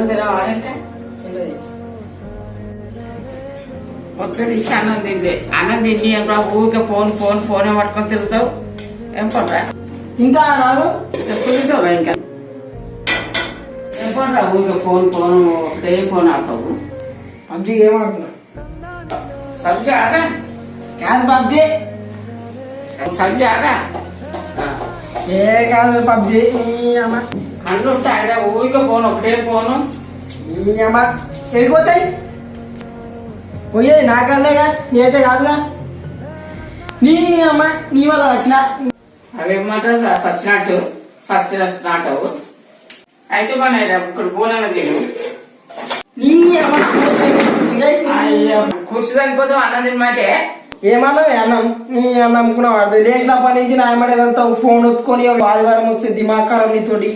అన్నం తినవాడంటే ఒక్కడి ఇచ్చి అన్నం తిండి అన్నం తిండి ఊరికే ఫోన్ ఫోన్ ఫోనే పట్టుకొని తిరుగుతావు ఏం పడరా తింటా రాదు ఎప్పుడు తింటావురా ఇంకా ఏం పడరా ఊరికే ఫోన్ ఫోన్ ఒకటే ఫోన్ ఆడతావు పబ్జీ ఏం ఆడుతున్నా సబ్జీ ఆడా కాదు పబ్జీ సబ్జీ ఆడా ఏ కాదు పబ్జీ అమ్మ కళ్ళు ఉంటాయి ఊరికే ఫోన్ ఒకటే ఫోను అమ్మ వెళ్ళిపోతాయి పోయేది నా కల్లేగా నేతే కాదుగా నీ అమ్మ నీ వల్ల వచ్చిన అవేమంటారు సచ్చినట్టు సచ్చినట్టు అయితే మన ఇక్కడ పోలేన తిను నీ అమ్మ కూర్చు చనిపోతావు అన్నం తినమంటే ఏమన్నావే అన్నం నీ అన్నం అనుకున్నావు లేచినప్పటి నుంచి నా ఏమంటే వెళ్తావు ఫోన్ ఒత్తుకొని ఆదివారం వస్తే దిమాకారం నీతోటి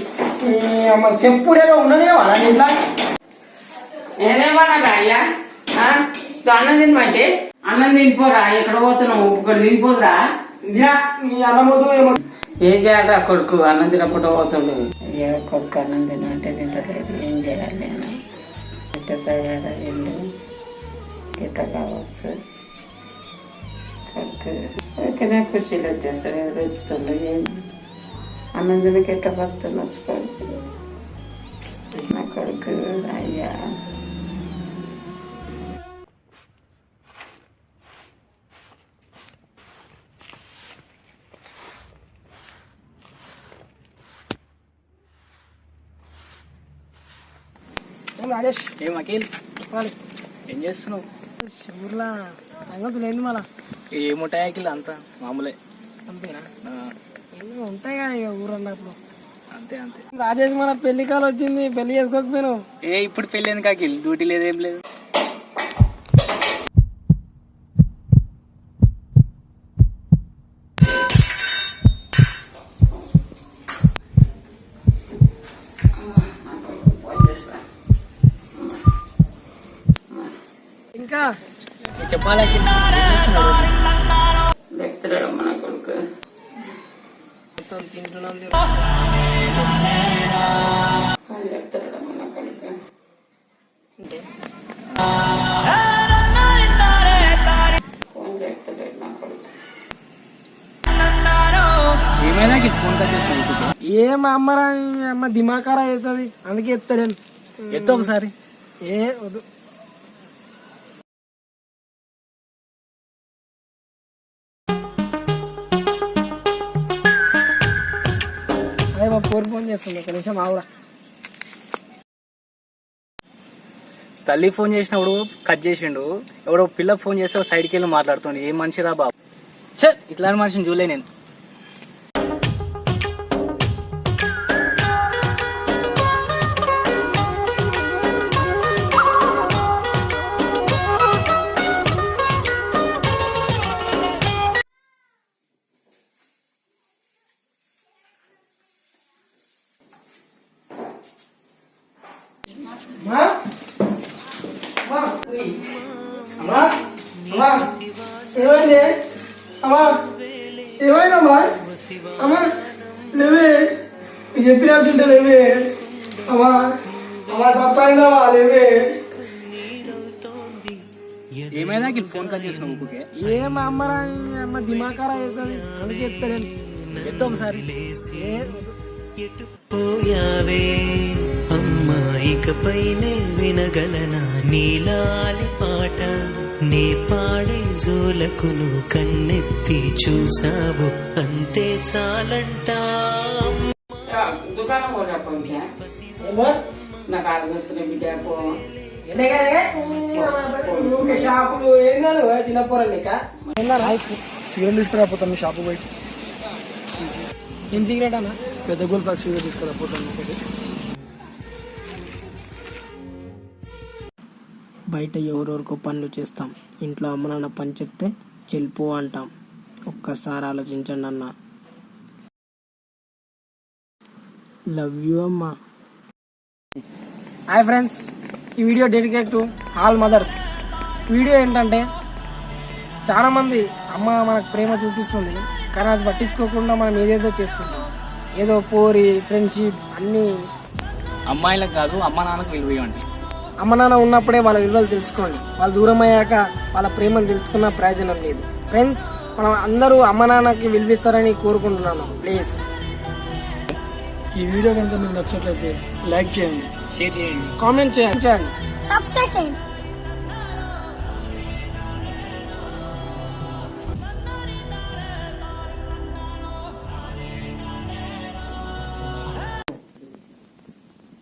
అమ్మ చెప్పుడేగా ఉండనే వాళ్ళ ఇంట్లో నేనేమన్నా అయ్యా అన్నం తినమంటే అన్నం తినిపోరా ఎక్కడ పోతున్నావు ఇక్కడ తినిపోదురా నీ అన్నం వద్దు ఏమో ఏం చేయాలరా కొడుకు అన్నం తినకుండా పోతాడు అయ్యా కొడుకు అన్నం తినమంటే తింటలేదు ఏం చేయాలి నేను ఎట్ట తయారయ్యిండు ఎట్ట కావచ్చు కొడుకు ఓకేనా కుర్చీలు వచ్చేస్తాడు రుచుతుండు ఏం అన్నం తినక ఎట్ట పడుతుండొచ్చు కొడుకు నా కొడుకు అయ్యా రాజేష్ ఏం అఖిల్ ఏం చేస్తున్నావు ఊర్లో సంగతులు ఏంది మళ్ళా ఏముంటాయి అఖిల్ అంతా మామూలే అంతేనా ఉంటాయి కదా ఇక ఊరు అన్నప్పుడు అంతే అంతే రాజేష్ మన పెళ్లి కాలు వచ్చింది పెళ్లి చేసుకోకపోయినావు ఇప్పుడు పెళ్ళి ఎందుకు అఖిల్ డ్యూటీ లేదు ఏం లేదు ఇంకా చెప్పాలి అఖిల్ ఏం చేస్తున్నాడు చెప్తున్నాడు మన కొడుకు మొత్తం తింటున్నాం చెప్తున్నాడు మన కొడుకు ఫోన్ చెప్తాడు నా కొడుకు ఏమైనా అఖిల్ ఫోన్ కట్ చేస్తున్నావు ఏం అమ్మరా అమ్మ దిమాకారా వేస్తుంది అందుకే ఎత్తాను ఎత్తు ఒకసారి ఏ వద్దు అదే మా పోరు ఫోన్ చేస్తుంది ఒక నిమిషం ఆవురా తల్లి ఫోన్ చేసినప్పుడు కట్ చేసిండు ఎవడో పిల్ల ఫోన్ చేస్తే సైడ్కి వెళ్ళి మాట్లాడుతుండు ఏ మనిషి రా బాబు చే ఇట్లాంటి మనిషిని చూలే నేను ఏమైంది అమ్మా ఏమైందమ్మా అమ్మా లేవే చెప్పినట్టుంటే లేవే అమ్మా అమ్మా తప్పైందమ్మా లేవే ఏమైనా ఫోన్ కట్ చేసిన ఊపుకే ఏం అమ్మరా అమ్మ దిమాకారా వేస్తుంది అందుకే చెప్తాను ఎత్తు ఒకసారి పోయావే అమ్మాయికపైనే వినగలనా నీలాలి పాట నీ పాడే జోలకును కన్నెత్తి చూసావు అంతే చాలంట దుకాణం పోరా కొంచెం నాకు ఆలోచిస్తున్నాయి బిడ్డ పో షాపులు ఏం కాదు చిన్న పోరాలి సిగరెట్ తీసుకురాపోతాను మీ షాపు పోయి ఏం సిగరెట్ అన్న పెద్ద గోల్ ప్యాక్ సిగరెట్ తీసుకురాపోతాను బయట ఎవరెవరికో పనులు చేస్తాం ఇంట్లో అమ్మ నాన్న పని చెప్తే చెల్పో అంటాం ఒక్కసారి ఆలోచించండి అన్న లవ్ యూ అమ్మా హాయ్ ఫ్రెండ్స్ ఈ video dedicate to all mothers video ఏంటంటే చాలామంది అమ్మ మనకు ప్రేమ చూపిస్తుంది కానీ అది పట్టించుకోకుండా మనం ఏదేదో చేస్తున్నాం ఏదో పోరి ఫ్రెండ్షిప్ అన్నీ అమ్మాయిలకు కాదు అమ్మ నాన్నకు విలువ ఇవ్వండి. అమ్మ నాన్న ఉన్నప్పుడే వాళ్ళ విలువలు తెలుసుకోండి. వాళ్ళు దూరం అయ్యాక వాళ్ళ ప్రేమను తెలుసుకున్న ప్రయోజనం లేదు. ఫ్రెండ్స్, మనం అందరూ అమ్మ నాన్నకి విలువిస్తారని కోరుకుంటున్నాను. ప్లీజ్ ఈ వీడియో కనుక మీకు నచ్చినట్లయితే లైక్ చేయండి, షేర్ చేయండి. కామెంట్ చేయండి. సబ్స్క్రైబ్ చేయండి.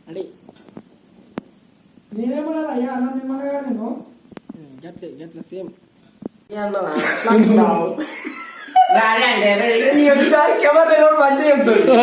అంటే నేనేమన్నా అయ్యా అన్న తిమ్మగా నేను గట్ల సేమ్ రాలే అంటే కెమెరా మంచిగా చెప్తాడు.